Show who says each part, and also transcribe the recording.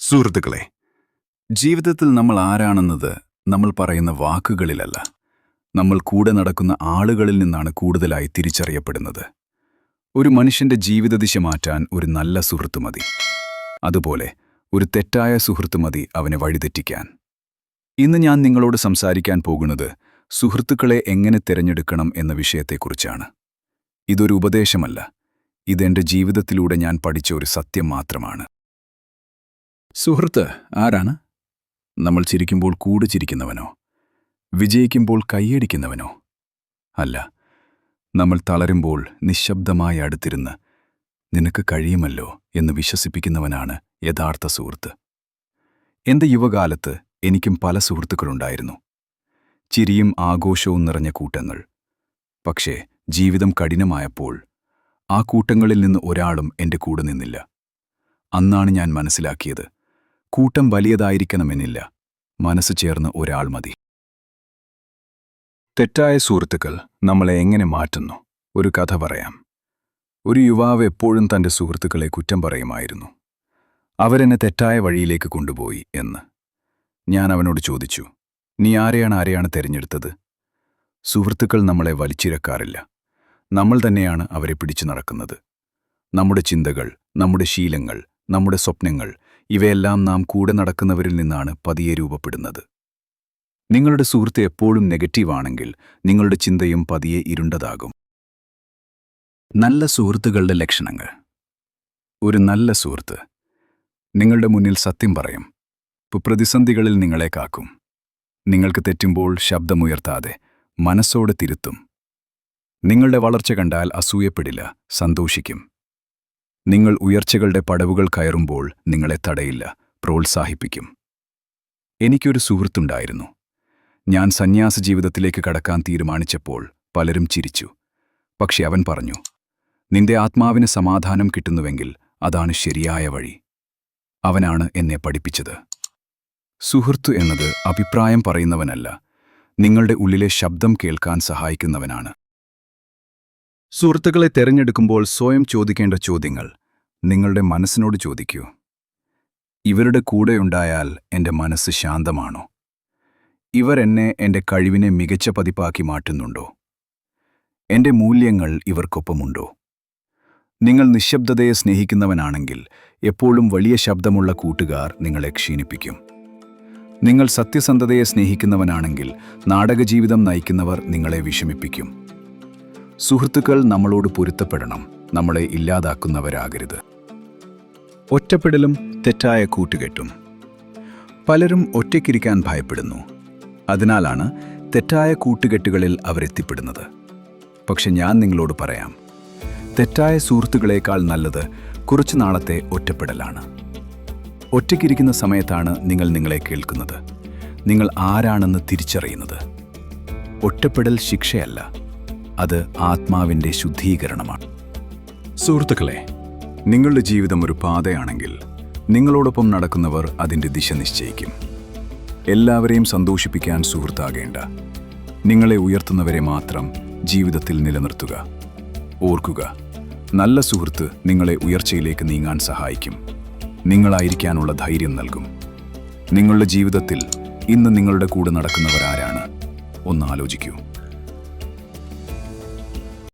Speaker 1: സുഹൃത്തുക്കളെ, ജീവിതത്തിൽ നമ്മൾ ആരാണെന്നത് നമ്മൾ പറയുന്ന വാക്കുകളിലല്ല, നമ്മൾ കൂടെ നടക്കുന്ന ആളുകളിൽ നിന്നാണ് കൂടുതലായി തിരിച്ചറിയപ്പെടുന്നത്. ഒരു മനുഷ്യന്റെ ജീവിതദിശ മാറ്റാൻ ഒരു നല്ല സുഹൃത്ത് മതി. അതുപോലെ ഒരു തെറ്റായ സുഹൃത്ത് മതി അവനെ വഴിതെറ്റിക്കാൻ. ഇന്ന് ഞാൻ നിങ്ങളോട് സംസാരിക്കാൻ പോകുന്നത് സുഹൃത്തുക്കളെ എങ്ങനെ തിരഞ്ഞെടുക്കണം എന്ന വിഷയത്തെക്കുറിച്ചാണ്. ഇതൊരു ഉപദേശമല്ല, ഇതെന്റെ ജീവിതത്തിലൂടെ ഞാൻ പഠിച്ച ഒരു സത്യം മാത്രമാണ്. സുഹൃത്ത് ആരാണ്? നമ്മൾ ചിരിക്കുമ്പോൾ കൂടെ ചിരിക്കുന്നവനോ? വിജയിക്കുമ്പോൾ കൈയടിക്കുന്നവനോ? അല്ല, നമ്മൾ തളരുമ്പോൾ നിശബ്ദമായി അടുത്തിരുന്ന് നിനക്ക് കഴിയുമല്ലോ എന്ന് വിശ്വസിപ്പിക്കുന്നവനാണ് യഥാർത്ഥ സുഹൃത്ത്. എന്റെ യുവകാലത്ത് എനിക്കും പല സുഹൃത്തുക്കളുണ്ടായിരുന്നു. ചിരിയും ആഘോഷവും നിറഞ്ഞ കൂട്ടങ്ങൾ. പക്ഷേ ജീവിതം കഠിനമായപ്പോൾ ആ കൂട്ടങ്ങളിൽ നിന്ന് ഒരാളും എന്റെ കൂടെ നിന്നില്ല. അന്നാണ് ഞാൻ മനസ്സിലാക്കിയത്, കൂട്ടം വലിയതായിരിക്കണമെന്നില്ല, മനസ്സ് ചേർന്ന് ഒരാൾ മതി. തെറ്റായ സുഹൃത്തുക്കൾ നമ്മളെ എങ്ങനെ മാറ്റുന്നു? ഒരു കഥ പറയാം. ഒരു യുവാവ് എപ്പോഴും തന്റെ സുഹൃത്തുക്കളെ കുറ്റം പറയുമായിരുന്നു. അവരെന്നെ തെറ്റായ വഴിയിലേക്ക് കൊണ്ടുപോയി എന്ന്. ഞാൻ അവനോട് ചോദിച്ചു, നീ ആരെയാണ് തിരഞ്ഞെടുത്തത്? സുഹൃത്തുക്കൾ നമ്മളെ വലിച്ചിഴക്കാറില്ല, നമ്മൾ തന്നെയാണ് അവരെ പിടിച്ചു നടക്കുന്നത്. നമ്മുടെ ചിന്തകൾ, നമ്മുടെ ശീലങ്ങൾ, നമ്മുടെ സ്വപ്നങ്ങൾ, ഇവയെല്ലാം നാം കൂടെ നടക്കുന്നവരിൽ നിന്നാണ് പതിയെ രൂപപ്പെടുന്നത്. നിങ്ങളുടെ സുഹൃത്ത് എപ്പോഴും നെഗറ്റീവാണെങ്കിൽ നിങ്ങളുടെ ചിന്തയും പതിയെ ഇരുണ്ടതാകും. നല്ല സുഹൃത്തുക്കളുടെ ലക്ഷണങ്ങൾ. ഒരു നല്ല സുഹൃത്ത് നിങ്ങളുടെ മുന്നിൽ സത്യം പറയും. പ്രതിസന്ധികളിൽ നിങ്ങളെ കാക്കും. നിങ്ങൾക്ക് തെറ്റുമ്പോൾ ശബ്ദമുയർത്താതെ മനസ്സോടെ തിരുത്തും. നിങ്ങളുടെ വളർച്ച കണ്ടാൽ അസൂയപ്പെടില്ല, സന്തോഷിക്കും. നിങ്ങൾ ഉയർച്ചകളുടെ പടവുകൾ കയറുമ്പോൾ നിങ്ങളെ തടയില്ല, പ്രോത്സാഹിപ്പിക്കും. എനിക്കൊരു സുഹൃത്തുണ്ടായിരുന്നു. ഞാൻ സന്യാസ ജീവിതത്തിലേക്ക് കടക്കാൻ തീരുമാനിച്ചപ്പോൾ പലരും ചിരിച്ചു. പക്ഷെ അവൻ പറഞ്ഞു, നിന്റെ ആത്മാവിന് സമാധാനം കിട്ടുന്നുവെങ്കിൽ അതാണ് ശരിയായ വഴി. അവനാണ് എന്നെ പഠിപ്പിച്ചത്. സുഹൃത്ത് എന്നത് അഭിപ്രായം പറയുന്നവനല്ല, നിങ്ങളുടെ ഉള്ളിലെ ശബ്ദം കേൾക്കാൻ സഹായിക്കുന്നവനാണ്. സുഹൃത്തുക്കളെ തിരഞ്ഞെടുക്കുമ്പോൾ സ്വയം ചോദിക്കേണ്ട ചോദ്യങ്ങൾ നിങ്ങളുടെ മനസ്സിനോട് ചോദിക്കൂ. ഇവരുടെ കൂടെയുണ്ടായാൽ എൻ്റെ മനസ്സ് ശാന്തമാണോ? ഇവർ എന്നെ എൻ്റെ കഴിവിനെ മികച്ച പതിപ്പാക്കി മാറ്റുന്നുണ്ടോ? എൻ്റെ മൂല്യങ്ങൾ ഇവർക്കൊപ്പമുണ്ടോ? നിങ്ങൾ നിശബ്ദതയെ സ്നേഹിക്കുന്നവനാണെങ്കിൽ എപ്പോഴും വലിയ ശബ്ദമുള്ള കൂട്ടുകാർ നിങ്ങളെ ക്ഷീണിപ്പിക്കും. നിങ്ങൾ സത്യസന്ധതയെ സ്നേഹിക്കുന്നവനാണെങ്കിൽ നാടകജീവിതം നയിക്കുന്നവർ നിങ്ങളെ വിഷമിപ്പിക്കും. സുഹൃത്തുക്കൾ നമ്മളോട് പൊരുത്തപ്പെടണം, നമ്മളെ ഇല്ലാതാക്കുന്നവരാകരുത്. ഒറ്റപ്പെടലും തെറ്റായ കൂട്ടുകെട്ടും. പലരും ഒറ്റയ്ക്കിരിക്കാൻ ഭയപ്പെടുന്നു. അതിനാലാണ് തെറ്റായ കൂട്ടുകെട്ടുകളിൽ അവരെത്തിപ്പെടുന്നത്. പക്ഷെ ഞാൻ നിങ്ങളോട് പറയാം, തെറ്റായ സുഹൃത്തുക്കളേക്കാൾ നല്ലത് കുറച്ചു നാളത്തെ ഒറ്റപ്പെടലാണ്. ഒറ്റയ്ക്കിരിക്കുന്ന സമയത്താണ് നിങ്ങൾ നിങ്ങളെ കേൾക്കുന്നത്, നിങ്ങൾ ആരാണെന്ന് തിരിച്ചറിയുന്നത്. ഒറ്റപ്പെടൽ ശിക്ഷയല്ല, അത് ആത്മാവിൻ്റെ ശുദ്ധീകരണമാണ്. സുഹൃത്തുക്കളെ, നിങ്ങളുടെ ജീവിതം ഒരു പാതയാണെങ്കിൽ നിങ്ങളോടൊപ്പം നടക്കുന്നവർ അതിൻ്റെ ദിശ നിശ്ചയിക്കും. എല്ലാവരെയും സന്തോഷിപ്പിക്കാൻ സുഹൃത്താകേണ്ട, നിങ്ങളെ ഉയർത്തുന്നവരെ മാത്രം ജീവിതത്തിൽ നിലനിർത്തുക. ഓർക്കുക, നല്ല സുഹൃത്ത് നിങ്ങളെ ഉയർച്ചയിലേക്ക് നീങ്ങാൻ സഹായിക്കും, നിങ്ങളായിരിക്കാനുള്ള ധൈര്യം നൽകും. നിങ്ങളുടെ ജീവിതത്തിൽ ഇന്ന് നിങ്ങളുടെ കൂടെ നടക്കുന്നവരാരാണ്? ഒന്ന് ആലോചിക്കൂ.